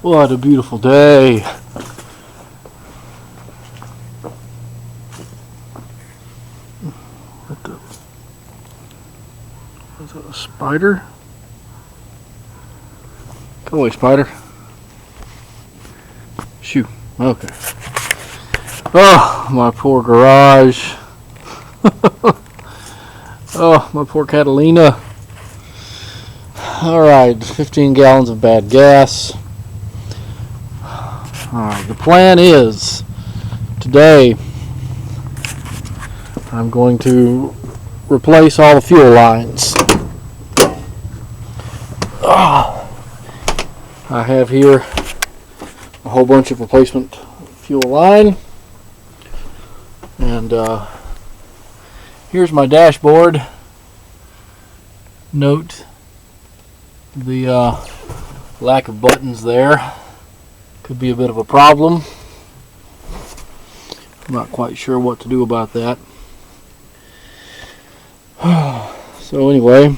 What a beautiful day. What the? Is that a spider? Go away, spider. Shoo. Okay. Oh, my poor garage. Oh, my poor Catalina. Alright, 15 gallons of bad gas. Alright, the plan is today I'm going to replace all the fuel lines. I have here a whole bunch of replacement fuel line, and here's my dashboard. Note the lack of buttons there. Could be a bit of a problem. I'm not quite sure what to do about that. So anyway,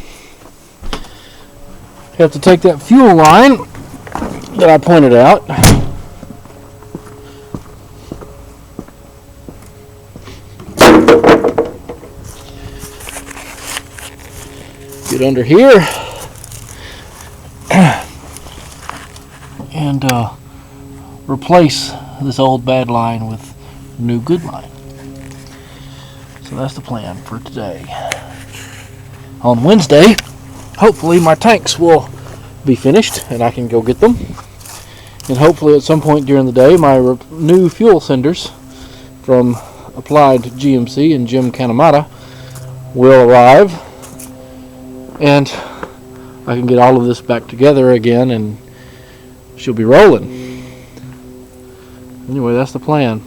have to take that fuel line that I pointed out, get under here and replace this old bad line with a new good line. So that's the plan for today. On Wednesday, hopefully my tanks will be finished and I can go get them. And hopefully at some point during the day my new fuel senders from Applied GMC and Jim Kanamata will arrive, and I can get all of this back together again and she'll be rolling. Anyway, that's the plan.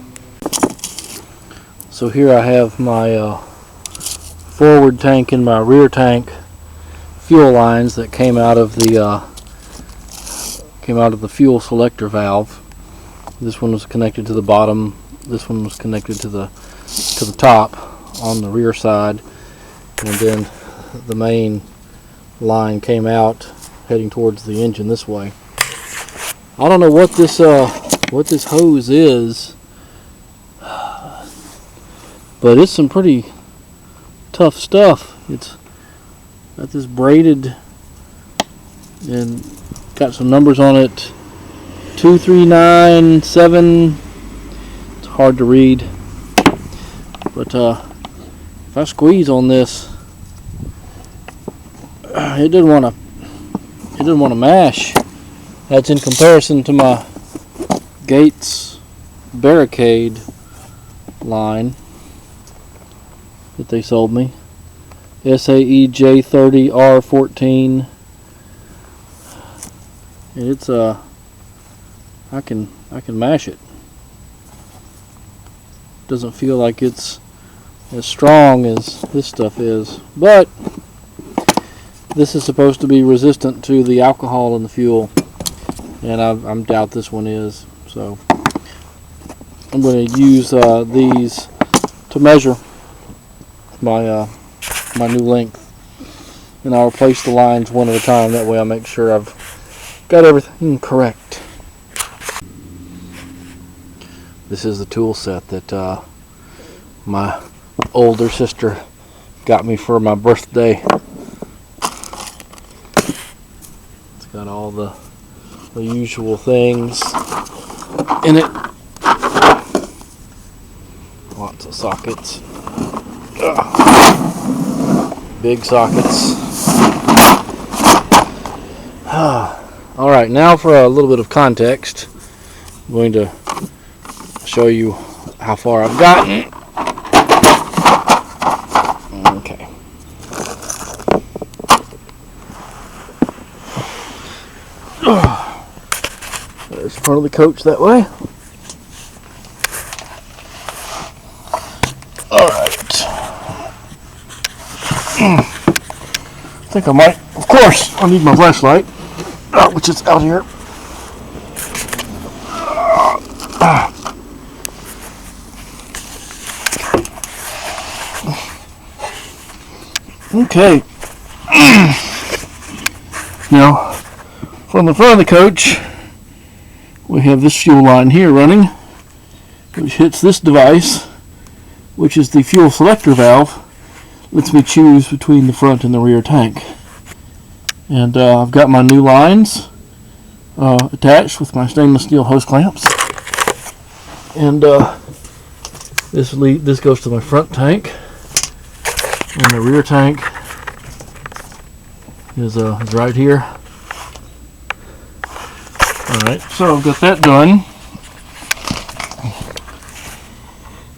So here I have my forward tank and my rear tank fuel lines that came out of the fuel selector valve. This one was connected to the bottom. This one was connected to the top on the rear side, and then the main line came out heading towards the engine this way. I don't know what this hose is, but it's some pretty tough stuff. It's got this braided and got some numbers on it, 2397. It's hard to read, but if I squeeze on this, it didn't want to mash. That's in comparison to my Gates barricade line that they sold me, SAE J30R14, and it's I can mash it. Doesn't feel like it's as strong as this stuff is, but this is supposed to be resistant to the alcohol in the fuel, and I doubt this one is. So I'm going to use these to measure my my new length, and I'll replace the lines one at a time. That way I make sure I've got everything correct. This is the tool set that my older sister got me for my birthday. It's got all the usual things in it. Lots of sockets. Big sockets. Alright, now for a little bit of context. I'm going to show you how far I've gotten. Okay. There's the front of the coach that way. Alright. I think I might, of course, I need my flashlight, which is out here. Okay. Now, from the front of the coach, we have this fuel line here running, which hits this device, which is the fuel selector valve. Lets me choose between the front and the rear tank. And I've got my new lines attached with my stainless steel hose clamps. And this goes to my front tank, and the rear tank is right here. Alright, so I've got that done.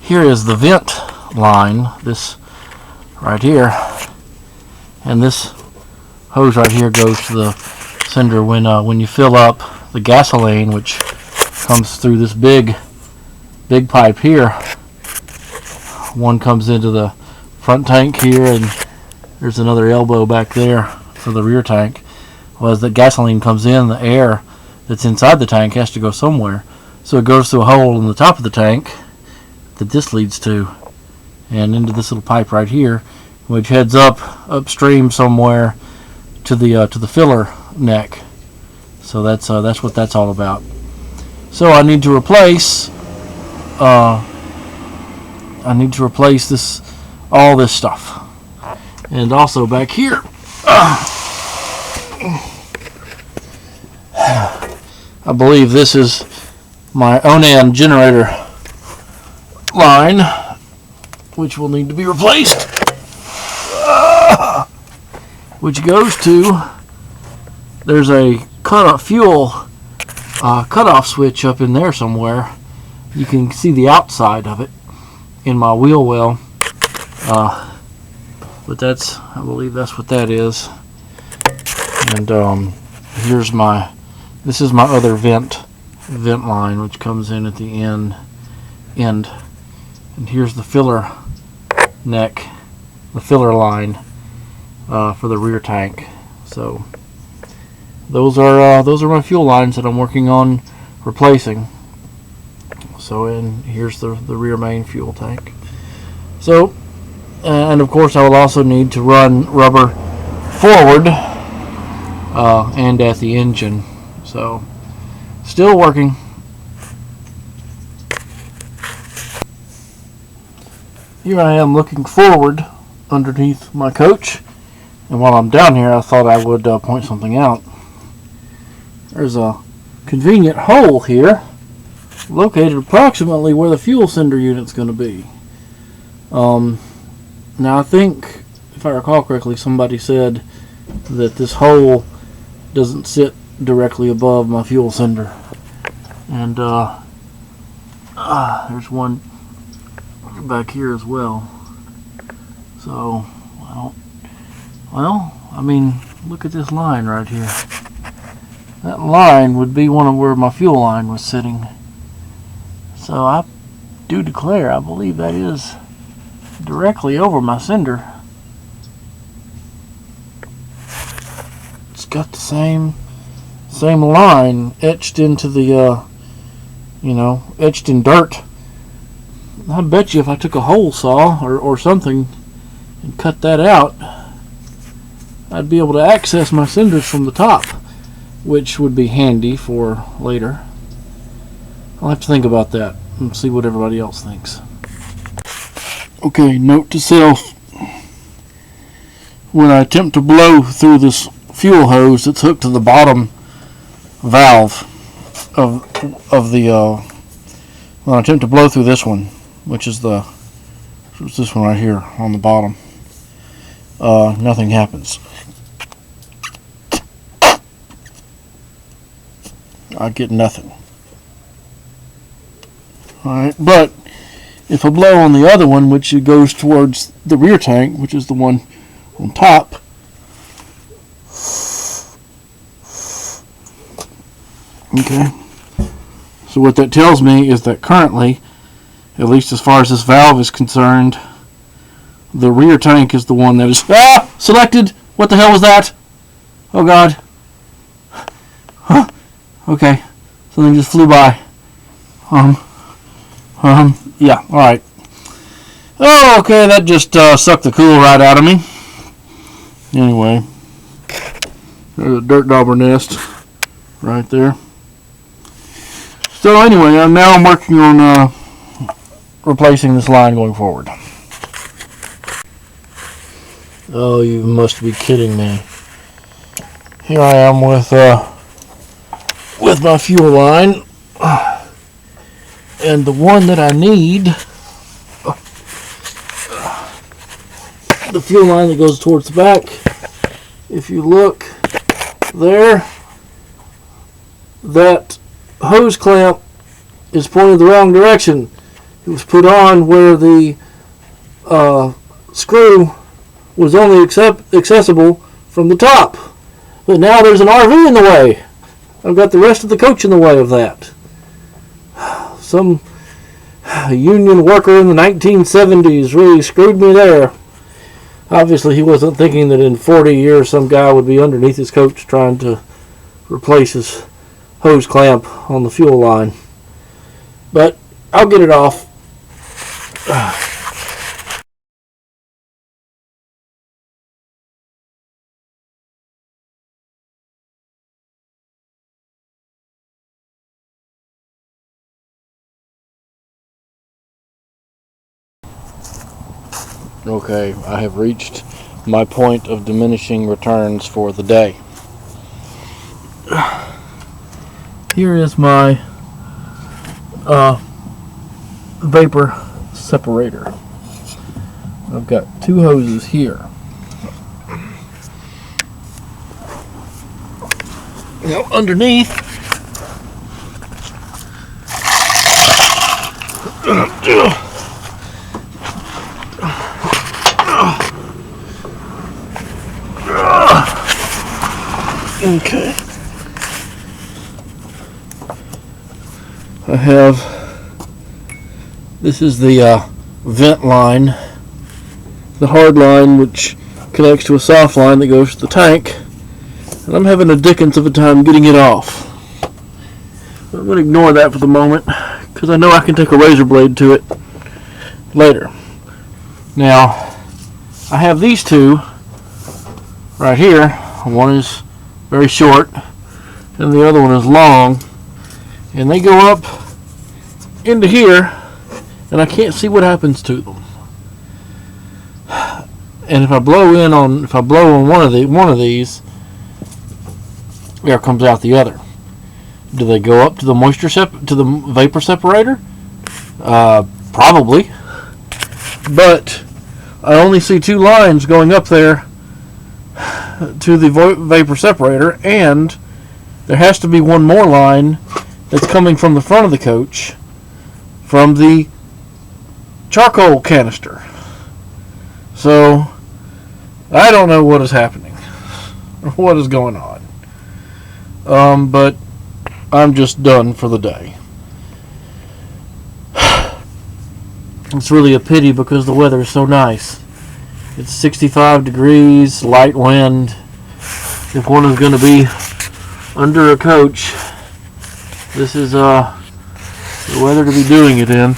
Here is the vent line, this right here, and this hose right here goes to the sender when you fill up the gasoline, which comes through this big pipe here. One comes into the front tank here, and there's another elbow back there for the rear tank. Well, as the gasoline comes in, the air that's inside the tank has to go somewhere, so it goes through a hole in the top of the tank that this leads to, and into this little pipe right here, which heads upstream somewhere to the filler neck. So that's what that's all about. So I need to replace all this stuff, and also back here. I believe this is my Onan generator line, which will need to be replaced, which goes to, there's a fuel cutoff switch up in there somewhere. You can see the outside of it in my wheel well, but I believe that's what that is. And this is my other vent line, which comes in at the end, and here's the filler neck, the filler line for the rear tank. So those are my fuel lines that I'm working on replacing. So, and here's the rear main fuel tank. So, and of course I will also need to run rubber forward and at the engine. So, still working. Here I am looking forward underneath my coach, and while I'm down here I thought I would point something out. There's a convenient hole here located approximately where the fuel sender unit's going to be. Now I think, if I recall correctly, somebody said that this hole doesn't sit directly above my fuel sender, and there's one back here as well. So, well, I mean, look at this line right here. That line would be one of where my fuel line was sitting. So I do declare, I believe that is directly over my sender. It's got the same line etched into the etched in dirt. I bet you if I took a hole saw or something and cut that out, I'd be able to access my cinders from the top, which would be handy for later. I'll have to think about that and see what everybody else thinks. Okay, note to self. When I attempt to blow through this fuel hose that's hooked to the bottom valve of the when I attempt to blow through this one, which is this one right here on the bottom, nothing happens. I get nothing. Alright, but if I blow on the other one, which it goes towards the rear tank, which is the one on top, okay, so what that tells me is that currently, at least as far as this valve is concerned, the rear tank is the one that is selected. What the hell was that? Oh God. Huh. Okay, something just flew by. Yeah, alright. Oh, okay, that just sucked the cool right out of me. Anyway, there's a dirt dauber nest right there. So anyway, I'm working on replacing this line going forward. Oh, you must be kidding me. Here I am with my fuel line, and the one that I need, the fuel line that goes towards the back. If you look there, that hose clamp is pointed the wrong direction. It was put on where the screw was only accessible from the top. But now there's an RV in the way. I've got the rest of the coach in the way of that. Some union worker in the 1970s really screwed me there. Obviously, he wasn't thinking that in 40 years some guy would be underneath his coach trying to replace his hose clamp on the fuel line. But I'll get it off. Okay, I have reached my point of diminishing returns for the day. Here is my vapor separator. I've got two hoses here. Now underneath okay, I have, this is the vent line, the hard line which connects to a soft line that goes to the tank, and I'm having a dickens of a time getting it off. I'm going to ignore that for the moment because I know I can take a razor blade to it later. Now, I have these two right here. One is very short and the other one is long, and they go up into here and I can't see what happens to them. And if I blow on one of these, air comes out the other. Do they go up to the to the vapor separator? Probably. But I only see two lines going up there to the vapor separator, and there has to be one more line that's coming from the front of the coach from the charcoal canister. So I don't know what is happening or what is going on. But I'm just done for the day. It's really a pity because the weather is so nice. It's 65 degrees, light wind. If one is going to be under a coach, this is the weather to be doing it in.